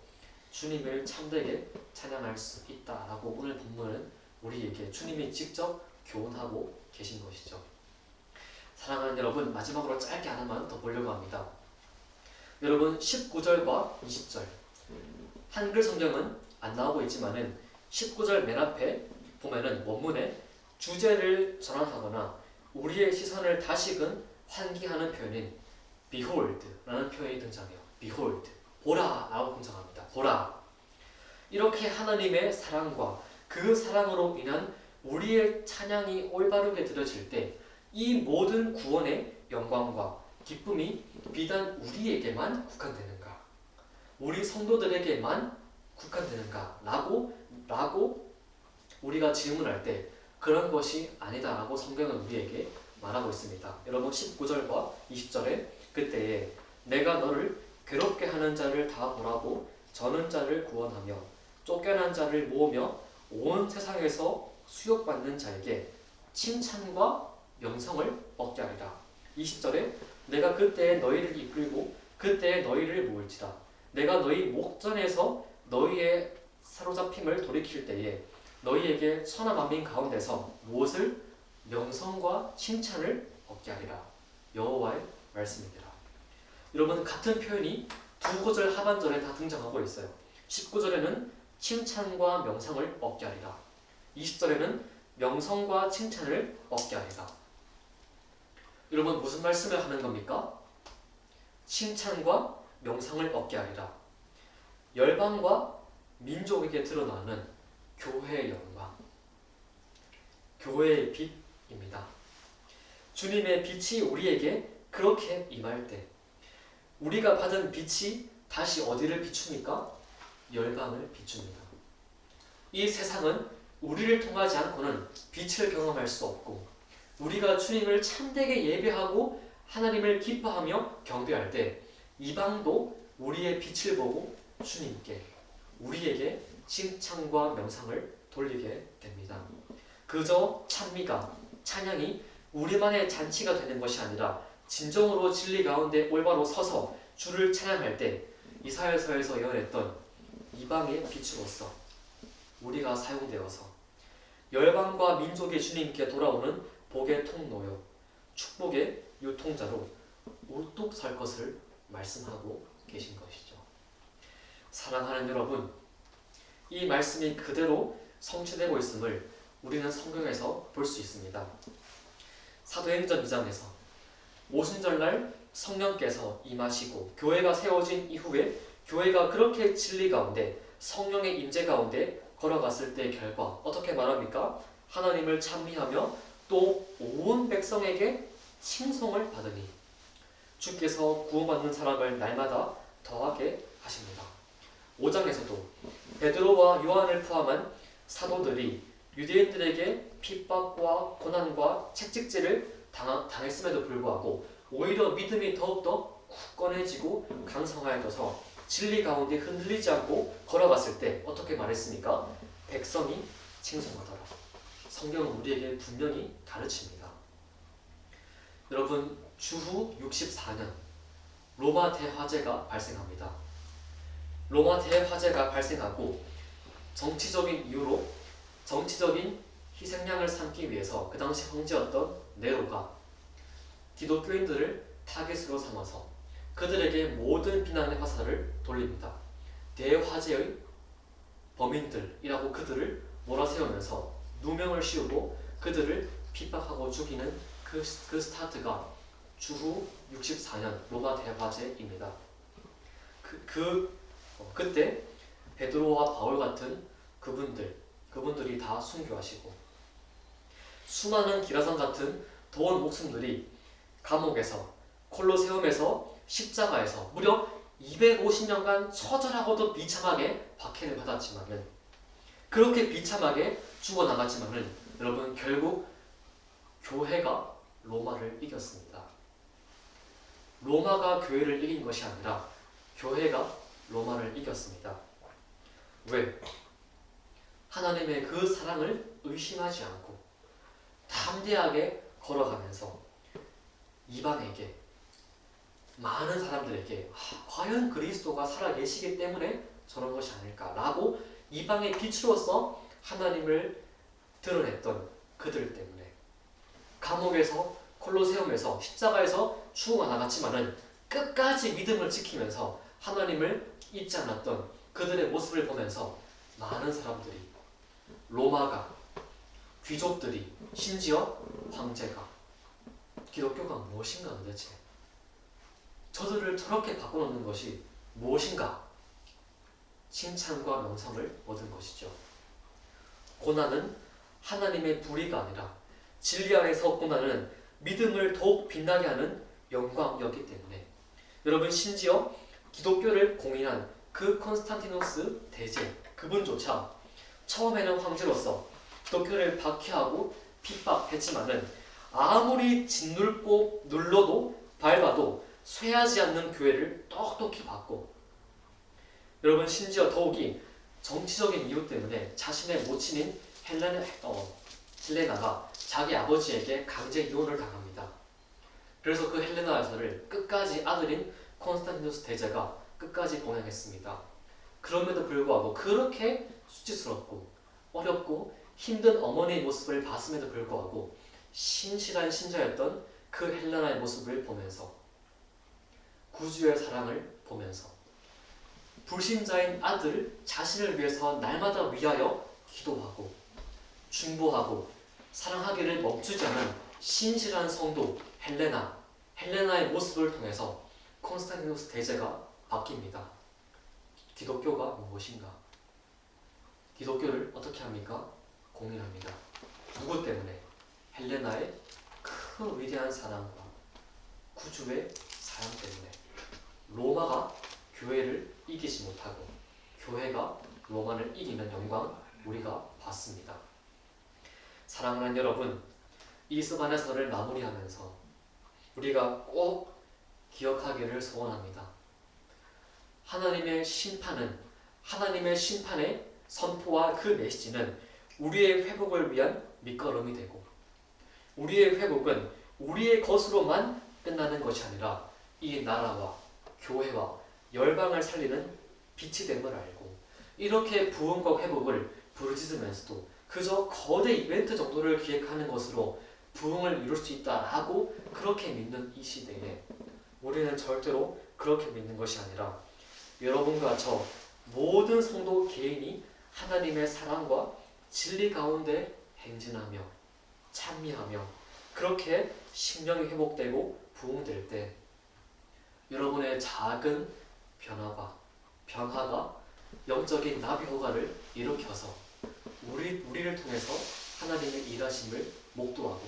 주님을 참되게 찬양할 수 있다라고 오늘 본문은 우리에게 주님이 직접 교훈하고 계신 것이죠. 사랑하는 여러분, 마지막으로 짧게 하나만 더 보려고 합니다. 여러분 19절과 20절 한글 성경은 안 나오고 있지만은 19절 맨 앞에 보면은 원문에 주제를 전환하거나 우리의 시선을 다시금 환기하는 표현인 behold라는 표현이 등장해요. behold, 보라 라고 등장합니다. 보라. 이렇게 하나님의 사랑과 그 사랑으로 인한 우리의 찬양이 올바르게 드려질 때 이 모든 구원의 영광과 기쁨이 비단 우리에게만 국한되는가? 우리 성도들에게만 국한되는가? 라고 우리가 질문할 때 그런 것이 아니다라고 성경은 우리에게 말하고 있습니다. 여러분 19절과 20절에 그때에 내가 너를 괴롭게 하는 자를 다 보라고 저는 자를 구원하며 쫓겨난 자를 모으며 온 세상에서 수욕받는 자에게 칭찬과 명성을 얻게 하리라. 20절에 내가 그때에 너희를 이끌고 그때에 너희를 모을지라. 내가 너희 목전에서 너희의 사로잡힘을 돌이킬 때에 너희에게 천하 만민 가운데서 무엇을? 명성과 칭찬을 얻게 하리라. 여호와의 말씀이니라. 여러분 같은 표현이 두 구절 하반절에 다 등장하고 있어요. 19절에는 칭찬과 명성을 얻게 하리라. 20절에는 명성과 칭찬을 얻게 하리라. 여러분 무슨 말씀을 하는 겁니까? 칭찬과 명성을 얻게 하리라. 열방과 민족에게 드러나는 교회의 영광, 교회의 빛입니다. 주님의 빛이 우리에게 그렇게 임할 때 우리가 받은 빛이 다시 어디를 비춥니까? 열방을 비춥니다. 이 세상은 우리를 통하지 않고는 빛을 경험할 수 없고 우리가 주님을 참되게 예배하고 하나님을 기뻐하며 경배할 때 이방도 우리의 빛을 보고 주님께 우리에게 칭찬과 명상을 돌리게 됩니다. 그저 찬미가 찬양이 우리만의 잔치가 되는 것이 아니라 진정으로 진리 가운데 올바로 서서 주를 찬양할 때 이사야서에서 예언했던 이방의 빛으로서 우리가 사용되어서 열방과 민족의 주님께 돌아오는 복의 통로요 축복의 유통자로 우뚝 설 것을 말씀하고 계신 것이죠. 사랑하는 여러분, 이 말씀이 그대로 성취되고 있음을 우리는 성경에서 볼 수 있습니다. 사도행전 2장에서 오순절날 성령께서 임하시고 교회가 세워진 이후에 교회가 그렇게 진리 가운데 성령의 임재 가운데 걸어갔을 때의 결과 어떻게 말합니까? 하나님을 찬미하며 또 온 백성에게 칭송을 받으니 주께서 구원받는 사람을 날마다 더하게 하십니다. 5장에서도 베드로와 요한을 포함한 사도들이 유대인들에게 핍박과 고난과 채찍질을 당했음에도 불구하고 오히려 믿음이 더욱더 굳건해지고 강성하여져서 진리 가운데 흔들리지 않고 걸어갔을 때 어떻게 말했습니까? 백성이 칭송하더라. 성경은 우리에게 분명히 가르칩니다. 여러분 주후 64년 로마 대화재가 발생합니다. 로마 대화재가 발생하고 정치적인 이유로 정치적인 희생양을 삼기 위해서 그 당시 황제였던 네로가 기독교인들을 타깃으로 삼아서 그들에게 모든 비난의 화살을 돌립니다. 대화제의 범인들이라고 그들을 몰아세우면서 누명을 씌우고 그들을 핍박하고 죽이는 그 스타트가 주후 64년 로마 대화제입니다. 그때 베드로와 바울 같은 그분들이 다 순교하시고 수많은 기라성 같은 도원 목숨들이 감옥에서 콜로세움에서 십자가에서 무려 250년간 처절하고도 비참하게 박해를 받았지만은 그렇게 비참하게 죽어나갔지만은 여러분 결국 교회가 로마를 이겼습니다. 로마가 교회를 이긴 것이 아니라 교회가 로마를 이겼습니다. 왜? 하나님의 그 사랑을 의심하지 않고 담대하게 걸어가면서 이방에게 많은 사람들에게 과연 그리스도가 살아계시기 때문에 저런 것이 아닐까라고 이방의 빛으로서 하나님을 드러냈던 그들 때문에 감옥에서 콜로세움에서 십자가에서 죽어 나갔지만은 끝까지 믿음을 지키면서 하나님을 잊지 않았던 그들의 모습을 보면서 많은 사람들이 로마가 귀족들이 심지어 황제가 기독교가 무엇인가 도대체 저들을 저렇게 바꿔놓는 것이 무엇인가 칭찬과 명성을 얻은 것이죠. 고난은 하나님의 불의가 아니라 진리 안에서 고난은 믿음을 더욱 빛나게 하는 영광이었기 때문에 여러분 심지어 기독교를 공인한 그 콘스탄티노스 대제 그분조차 처음에는 황제로서 기독교를 박해하고 핍박했지만은 아무리 짓눌고 눌러도 밟아도 쇠하지 않는 교회를 똑똑히 받고 여러분 심지어 더욱이 정치적인 이유 때문에 자신의 모친인 헬레나가 자기 아버지에게 강제 이혼을 당합니다. 그래서 그 헬레나 여사를 끝까지 아들인 콘스탄티누스 대제가 끝까지 봉양했습니다. 그럼에도 불구하고 그렇게 수치스럽고 어렵고 힘든 어머니의 모습을 봤음에도 불구하고 신실한 신자였던 그 헬레나의 모습을 보면서 구주의 사랑을 보면서 불신자인 아들 자신을 위해서 날마다 위하여 기도하고 중보하고 사랑하기를 멈추지 않은 신실한 성도 헬레나의 모습을 통해서 콘스탄티누스 대제가 바뀝니다. 기독교가 무엇인가? 기독교를 어떻게 합니까? 공인합니다. 누구 때문에? 헬레나의 큰 위대한 사랑과 구주의 사랑 때문에 로마가 교회를 이기지 못하고 교회가 로마를 이기는 영광 우리가 봤습니다. 사랑하는 여러분, 이 스바냐서를 마무리하면서 우리가 꼭 기억하기를 소원합니다. 하나님의 심판의 선포와 그 메시지는 우리의 회복을 위한 밑거름이 되고 우리의 회복은 우리의 것으로만 끝나는 것이 아니라 이 나라와 교회와 열방을 살리는 빛이 됨을 알고 이렇게 부흥과 회복을 부르짖으면서도 그저 거대 이벤트 정도를 기획하는 것으로 부흥을 이룰 수 있다라고 그렇게 믿는 이 시대에 우리는 절대로 그렇게 믿는 것이 아니라 여러분과 저 모든 성도 개인이 하나님의 사랑과 진리 가운데 행진하며 찬미하며 그렇게 심령이 회복되고 부흥될 때 여러분의 작은 변화가 영적인 나비 효과를 일으켜서 우리를 통해서 하나님의 일하심을 목도하고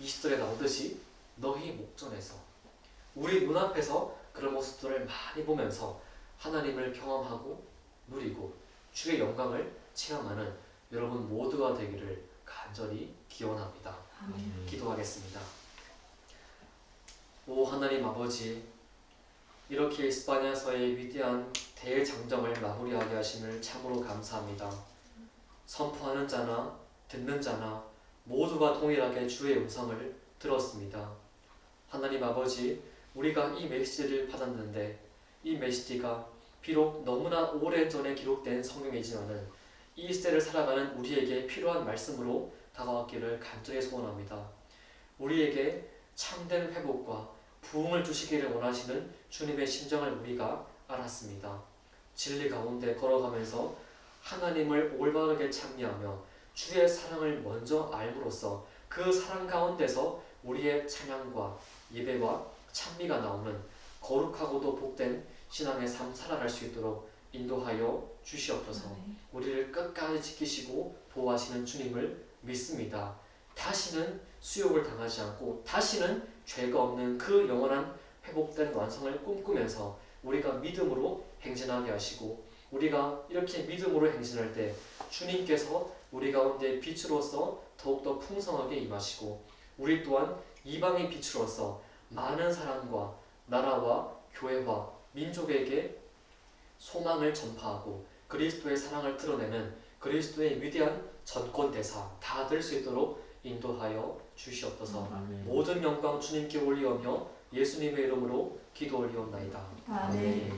20절에 나오듯이 너희 목전에서 우리 눈앞에서 그런 모습들을 많이 보면서 하나님을 경험하고 누리고 주의 영광을 체험하는 여러분 모두가 되기를 간절히 기원합니다. 아멘. 기도하겠습니다. 오 하나님 아버지, 이렇게 이스바냐서의 위대한 대장정을 마무리하게 하심을 참으로 감사합니다. 선포하는 자나 듣는 자나 모두가 동일하게 주의 음성을 들었습니다. 하나님 아버지, 우리가 이 메시지를 받았는데 이 메시지가 비록 너무나 오랜전에 기록된 성경이지만은 이 시대를 살아가는 우리에게 필요한 말씀으로 다가왔기를 간절히 소원합니다. 우리에게 참된 회복과 부흥을 주시기를 원하시는 주님의 심정을 우리가 알았습니다. 진리 가운데 걸어가면서 하나님을 올바르게 찬미하며 주의 사랑을 먼저 알므로써 그 사랑 가운데서 우리의 찬양과 예배와 찬미가 나오는 거룩하고도 복된 신앙의 삶 살아갈 수 있도록 인도하여 주시옵소서. 우리를 끝까지 지키시고 보호하시는 주님을 믿습니다. 다시는 수욕을 당하지 않고 다시는 죄가 없는 그 영원한 회복된 완성을 꿈꾸면서 우리가 믿음으로 행진하게 하시고, 우리가 이렇게 믿음으로 행진할 때 주님께서 우리 가운데 빛으로서 더욱더 풍성하게 임하시고, 우리 또한 이방의 빛으로서 많은 사람과 나라와 교회와 민족에게 소망을 전파하고 그리스도의 사랑을 드러내는 그리스도의 위대한 전권대사 다 될 수 있도록 인도하여 주시옵소서. 모든 영광 주님께 올리오며 예수님의 이름으로 기도 올리옵나이다. 아멘.